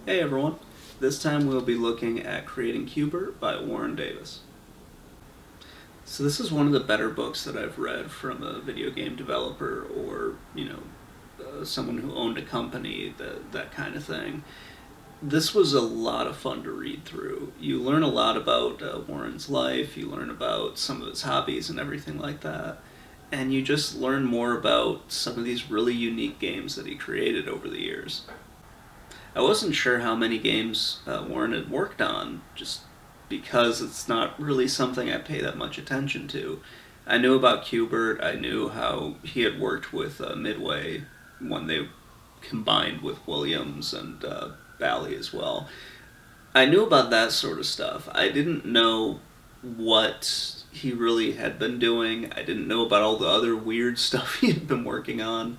Hey everyone, this time we'll be looking at Creating Cubert by Warren Davis. So this is one of the better books that I've read from a video game developer or, someone who owned a company, that kind of thing. This was a lot of fun to read through. You learn a lot about Warren's life, you learn about some of his hobbies and everything like that, and you just learn more about some of these really unique games that he created over the years. I wasn't sure how many games Warren had worked on, just because it's not really something I pay that much attention to. I knew about Cubert, I knew how he had worked with Midway when they combined with Williams and Bally as well. I knew about that sort of stuff. I didn't know what he really had been doing. I didn't know about all the other weird stuff he had been working on,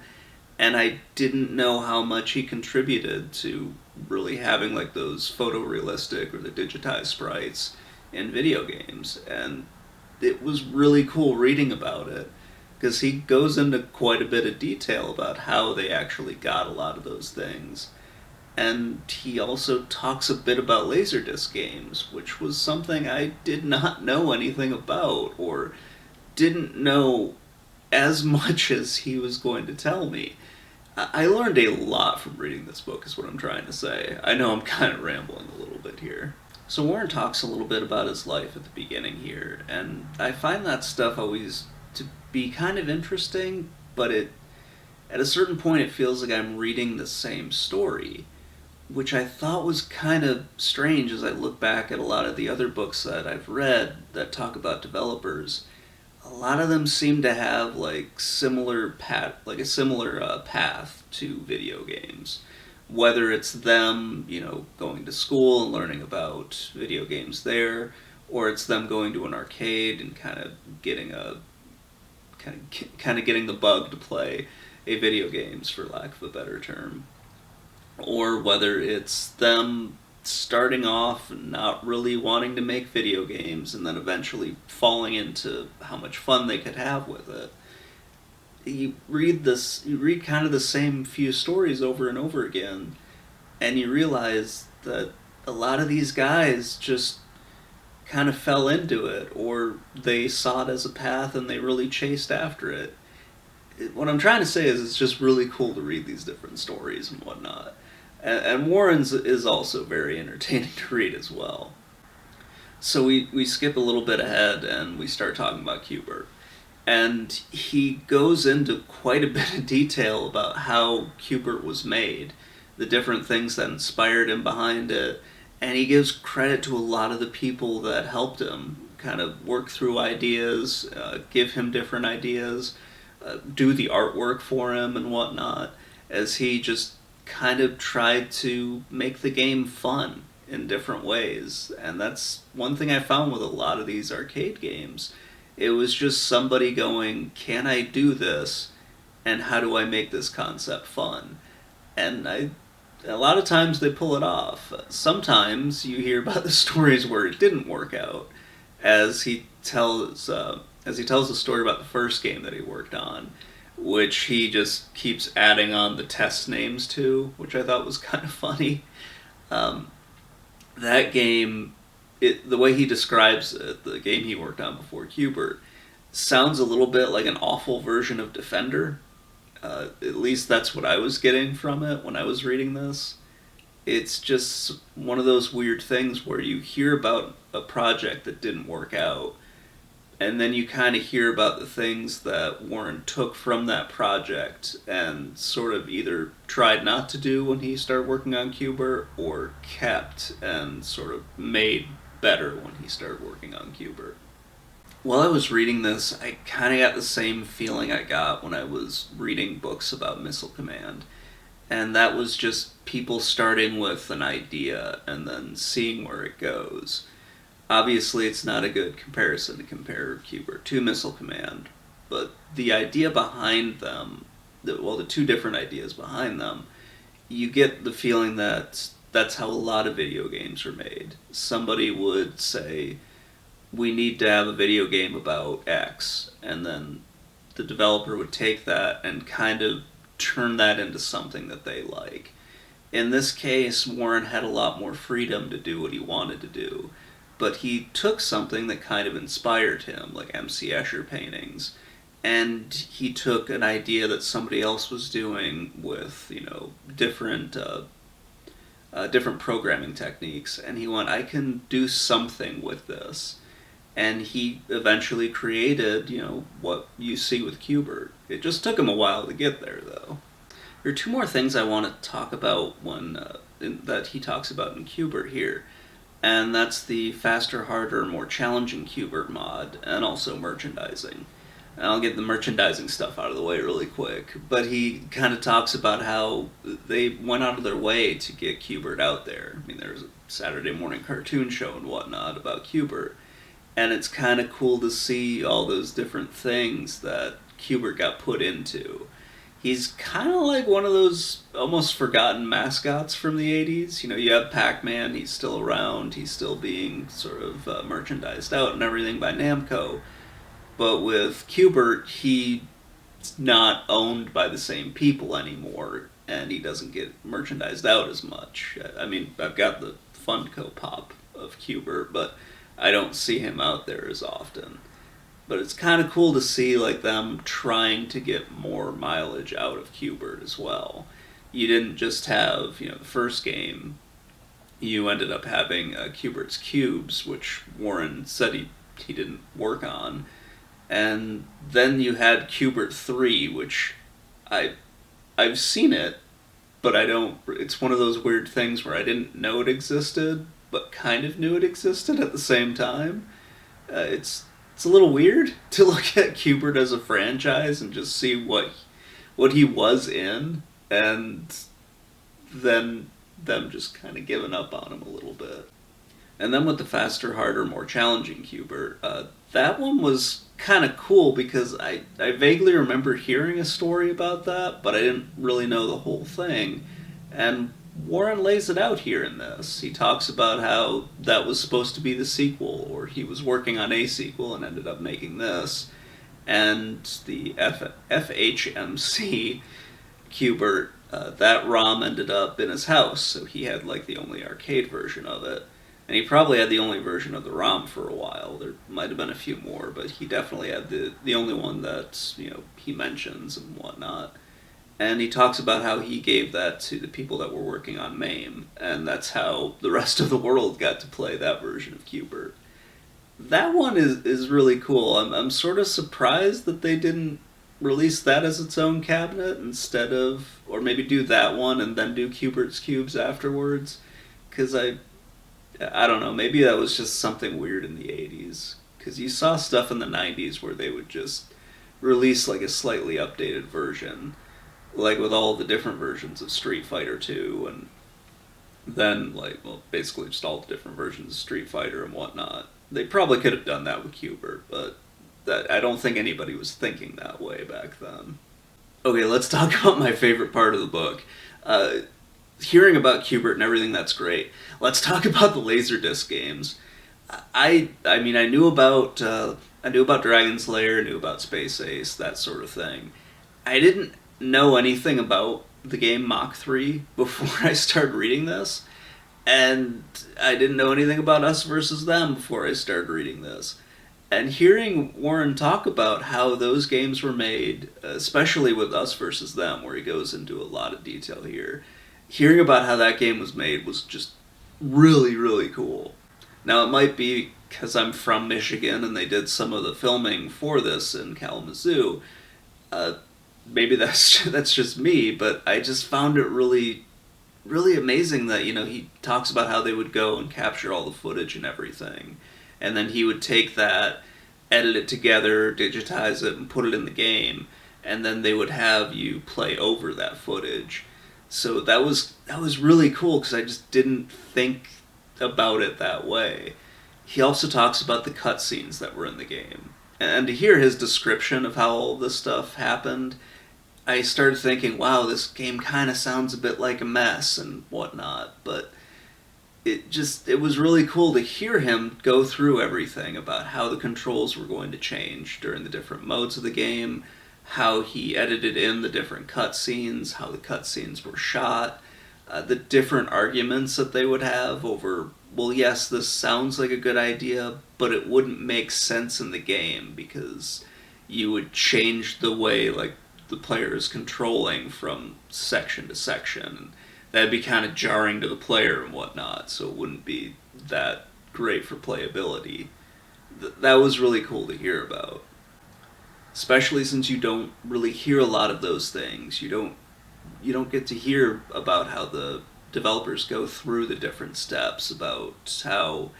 and I didn't know how much he contributed to really having like those photorealistic or the digitized sprites in video games. And it was really cool reading about it because he goes into quite a bit of detail about how they actually got a lot of those things. And he also talks a bit about Laserdisc games, which was something I did not know anything about or didn't know as much as he was going to tell me. I learned a lot from reading this book, is what I'm trying to say. I know I'm kind of rambling a little bit here. So Warren talks a little bit about his life at the beginning here, and I find that stuff always to be kind of interesting, but at a certain point it feels like I'm reading the same story, which I thought was kind of strange as I look back at a lot of the other books that I've read that talk about developers. A lot of them seem to have like a similar path to video games. Whether it's them, going to school and learning about video games there, or it's them going to an arcade and kind of getting the bug to play a video games, for lack of a better term, or whether it's them starting off not really wanting to make video games and then eventually falling into how much fun they could have with it. You read kind of the same few stories over and over again, and you realize that a lot of these guys just kind of fell into it, or they saw it as a path and they really chased after it. What I'm trying to say is it's just really cool to read these different stories and whatnot. And Warren's is also very entertaining to read as well. So we skip a little bit ahead and we start talking about Cubert. And he goes into quite a bit of detail about how Cubert was made, the different things that inspired him behind it, and he gives credit to a lot of the people that helped him kind of work through ideas, give him different ideas, do the artwork for him and whatnot, as he just kind of tried to make the game fun in different ways. And that's one thing I found with a lot of these arcade games. It was just somebody going, can I do this? And how do I make this concept fun? And a lot of times they pull it off. Sometimes you hear about the stories where it didn't work out, as he tells the story about the first game that he worked on, which he just keeps adding on the test names to, which I thought was kind of funny. That game, the way he describes it, the game he worked on before Cubert, sounds a little bit like an awful version of Defender. At least that's what I was getting from it when I was reading this. It's just one of those weird things where you hear about a project that didn't work out, and then you kind of hear about the things that Warren took from that project and sort of either tried not to do when he started working on Cubert, or kept and sort of made better when he started working on Cubert. While I was reading this, I kind of got the same feeling I got when I was reading books about Missile Command. And that was just people starting with an idea and then seeing where it goes. Obviously, it's not a good comparison to compare Cubert to Missile Command, but the idea behind them, the two different ideas behind them, you get the feeling that that's how a lot of video games are made. Somebody would say, we need to have a video game about X, and then the developer would take that and kind of turn that into something that they like. In this case, Warren had a lot more freedom to do what he wanted to do, but he took something that kind of inspired him, like M.C. Escher paintings, and he took an idea that somebody else was doing with, different programming techniques, and he went, I can do something with this. And he eventually created, what you see with Cubert. It just took him a while to get there, though. There are two more things I want to talk about that he talks about in Cubert here, and that's the faster, harder, more challenging Cubert mod, and also merchandising. And I'll get the merchandising stuff out of the way really quick, but he kind of talks about how they went out of their way to get Cubert out there. I mean, there's a Saturday morning cartoon show and whatnot about Cubert, and it's kind of cool to see all those different things that Cubert got put into. He's kind of like one of those almost forgotten mascots from the 80s. You have Pac-Man, he's still around, he's still being sort of merchandised out and everything by Namco. But with Cubert, he's not owned by the same people anymore, and he doesn't get merchandised out as much. I mean, I've got the Funko Pop of Cubert, but I don't see him out there as often. But it's kind of cool to see like them trying to get more mileage out of Cubert as well. You didn't just have, the first game, you ended up having Cubert's Cubes, which Warren said he didn't work on. And then you had Cubert 3, which I've seen it, but it's one of those weird things where I didn't know it existed, but kind of knew it existed at the same time. It's a little weird to look at Cubert as a franchise and just see what he was in, and then them just kind of giving up on him a little bit. And then with the faster, harder, more challenging Cubert, that one was kind of cool because I vaguely remember hearing a story about that, but I didn't really know the whole thing. And Warren lays it out here in this. He talks about how that was supposed to be the sequel, or he was working on a sequel and ended up making this. And the FHMC Cubert, that ROM ended up in his house, so he had like the only arcade version of it. And he probably had the only version of the ROM for a while. There might have been a few more, but he definitely had the only one that, he mentions and whatnot. And he talks about how he gave that to the people that were working on MAME, and that's how the rest of the world got to play that version of Cubert. That one is really cool. I'm sort of surprised that they didn't release that as its own cabinet instead of, or maybe do that one and then do Cubert's Cubes afterwards, because I don't know, maybe that was just something weird in the 80s, because you saw stuff in the 90s where they would just release like a slightly updated version, like with all the different versions of Street Fighter 2, and then basically just all the different versions of Street Fighter and whatnot. They probably could have done that with Cubert, but I don't think anybody was thinking that way back then. Okay, let's talk about my favorite part of the book. Hearing about Cubert and everything, that's great. Let's talk about the Laserdisc games. I mean, I knew about Dragon's Lair, I knew about Space Ace, that sort of thing. I didn't know anything about the game Mach 3 before I started reading this, and I didn't know anything about Us versus Them before I started reading this. And hearing Warren talk about how those games were made, especially with Us versus Them, where he goes into a lot of detail here, hearing about how that game was made was just really, really cool. Now, it might be because I'm from Michigan and they did some of the filming for this in Kalamazoo. Maybe that's just me, but I just found it really, really amazing that, he talks about how they would go and capture all the footage and everything. And then he would take that, edit it together, digitize it, and put it in the game. And then they would have you play over that footage. So that was really cool because I just didn't think about it that way. He also talks about the cutscenes that were in the game. And to hear his description of how all this stuff happened, I started thinking, wow, this game kind of sounds a bit like a mess and whatnot, but it was really cool to hear him go through everything about how the controls were going to change during the different modes of the game, how he edited in the different cutscenes, how the cutscenes were shot, the different arguments that they would have over, well, yes, this sounds like a good idea, but it wouldn't make sense in the game because you would change the way like the player is controlling from section to section, and that'd be kind of jarring to the player and whatnot, so it wouldn't be that great for playability. That was really cool to hear about, especially since you don't really hear a lot of those things. You don't get to hear about how the developers go through the different steps, about how,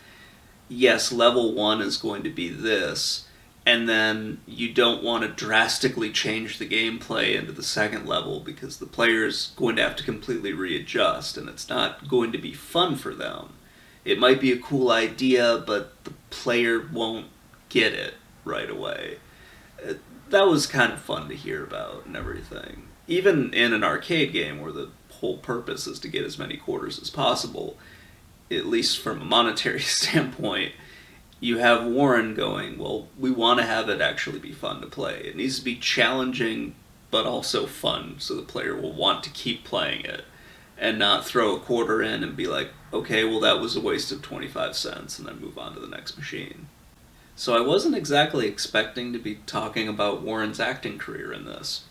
yes, level 1 is going to be this, and then you don't want to drastically change the gameplay into the second level because the player's going to have to completely readjust, and it's not going to be fun for them. It might be a cool idea, but the player won't get it right away. That was kind of fun to hear about and everything. Even in an arcade game where the whole purpose is to get as many quarters as possible, at least from a monetary standpoint, you have Warren going, well, we want to have it actually be fun to play. It needs to be challenging, but also fun, so the player will want to keep playing it, and not throw a quarter in and be like, okay, well, that was a waste of 25 cents, and then move on to the next machine. So I wasn't exactly expecting to be talking about Warren's acting career in this.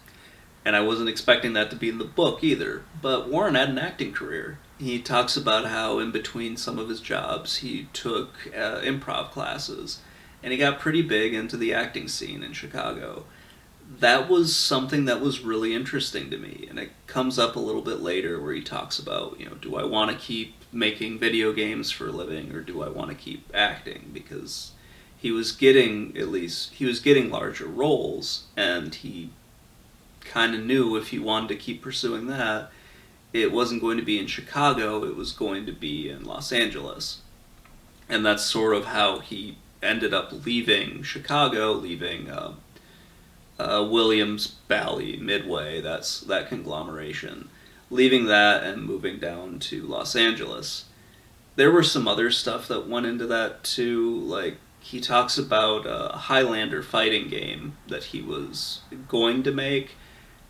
And I wasn't expecting that to be in the book either. But Warren had an acting career. He talks about how in between some of his jobs he took improv classes. And he got pretty big into the acting scene in Chicago. That was something that was really interesting to me. And it comes up a little bit later where he talks about, do I want to keep making video games for a living or do I want to keep acting? Because he was getting larger roles, and he kind of knew if he wanted to keep pursuing that, it wasn't going to be in Chicago, it was going to be in Los Angeles. And that's sort of how he ended up leaving Chicago, leaving Williams, Bally, Midway, that conglomeration, leaving that and moving down to Los Angeles. There were some other stuff that went into that too, like he talks about a Highlander fighting game that he was going to make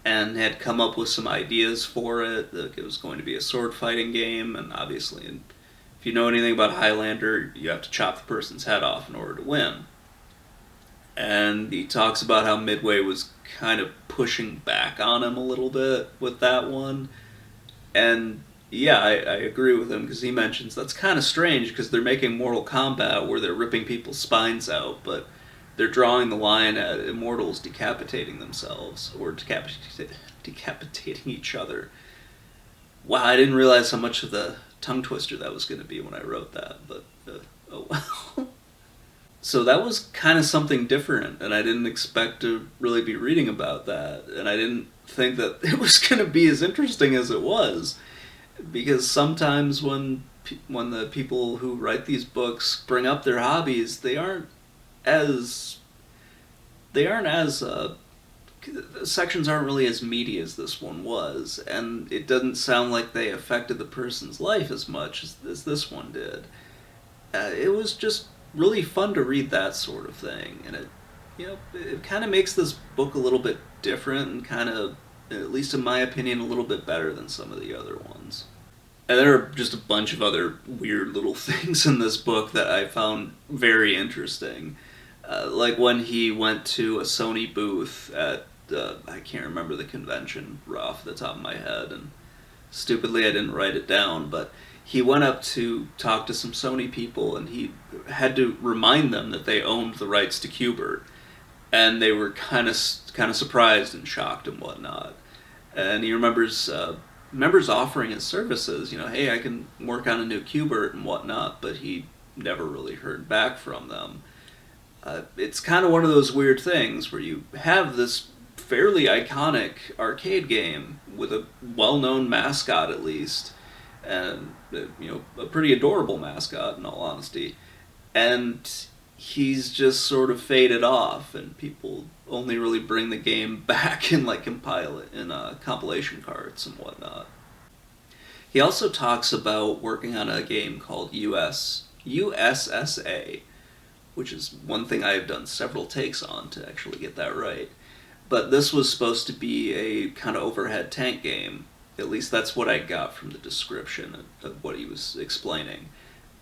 and had come up with some ideas for it. It was going to be a sword fighting game, and obviously, if you know anything about Highlander, you have to chop the person's head off in order to win. And he talks about how Midway was kind of pushing back on him a little bit with that one. And yeah, I agree with him, because he mentions that's kind of strange because they're making Mortal Kombat where they're ripping people's spines out, but they're drawing the line at immortals decapitating themselves, or decapitating each other. Wow, I didn't realize how much of the tongue twister that was going to be when I wrote that, but oh well. So that was kind of something different, and I didn't expect to really be reading about that, and I didn't think that it was going to be as interesting as it was. Because sometimes when the people who write these books bring up their hobbies, they aren't as sections aren't really as meaty as this one was, and it doesn't sound like they affected the person's life as much as this one did. It was just really fun to read that sort of thing, and it kind of makes this book a little bit different and kind of, at least in my opinion, a little bit better than some of the other ones. And there are just a bunch of other weird little things in this book that I found very interesting. Like when he went to a Sony booth at, I can't remember the convention off the top of my head, and stupidly I didn't write it down, but he went up to talk to some Sony people, and he had to remind them that they owned the rights to Cubert. And they were kind of surprised and shocked and whatnot. And he remembers offering his services, hey, I can work on a new Cubert and whatnot, but he never really heard back from them. It's kind of one of those weird things where you have this fairly iconic arcade game with a well-known mascot at least, and a pretty adorable mascot in all honesty, and he's just sort of faded off, and people only really bring the game back and compile it in compilation carts and whatnot. He also talks about working on a game called USSA, which is one thing I have done several takes on to actually get that right. But this was supposed to be a kind of overhead tank game, At least that's what I got from the description of what he was explaining.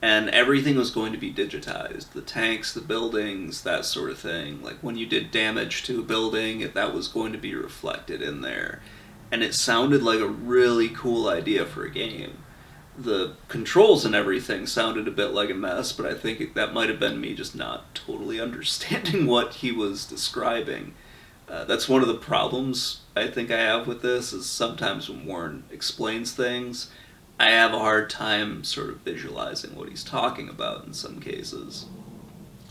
And everything was going to be digitized. The tanks, the buildings, that sort of thing. Like when you did damage to a building, that was going to be reflected in there. And it sounded like a really cool idea for a game. The controls and everything sounded a bit like a mess, but I think that might have been me just not totally understanding what he was describing. That's one of the problems I think I have with this, is sometimes when Warren explains things, I have a hard time sort of visualizing what he's talking about in some cases,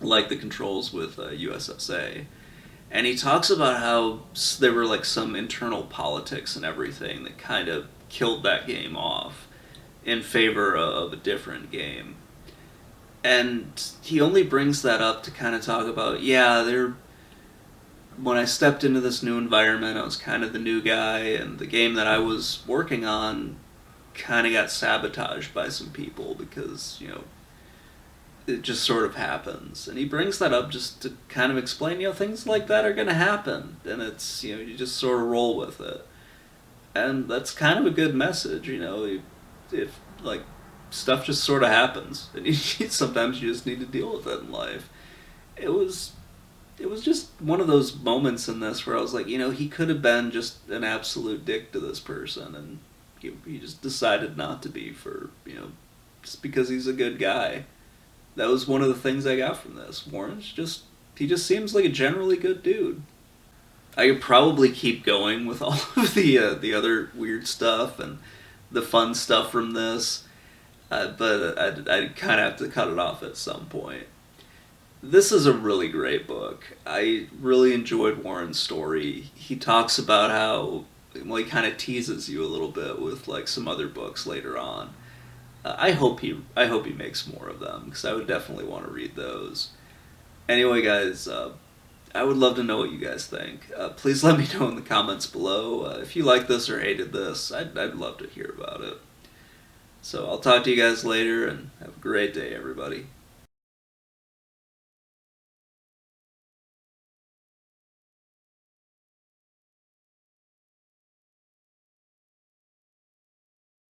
like the controls with USSA. And he talks about how there were like some internal politics and everything that kind of killed that game off in favor of a different game. And he only brings that up to kind of talk about, yeah, when I stepped into this new environment, I was kind of the new guy, and the game that I was working on kind of got sabotaged by some people because, it just sort of happens. And he brings that up just to kind of explain, things like that are going to happen, and it's, you just sort of roll with it. And that's kind of a good message, if, like, stuff just sort of happens, and sometimes you just need to deal with it in life. It was just one of those moments in this where I was like, he could have been just an absolute dick to this person, and he just decided not to be for, just because he's a good guy. That was one of the things I got from this. He just seems like a generally good dude. I could probably keep going with all of the other weird stuff and the fun stuff from this, but I'd kind of have to cut it off at some point. This is a really great book. I really enjoyed Warren's story. He talks about how, he kind of teases you a little bit with like some other books later on. I hope he makes more of them, because I would definitely want to read those. Anyway, guys, I would love to know what you guys think. Please let me know in the comments below. If you liked this or hated this, I'd love to hear about it. So I'll talk to you guys later, and have a great day, everybody.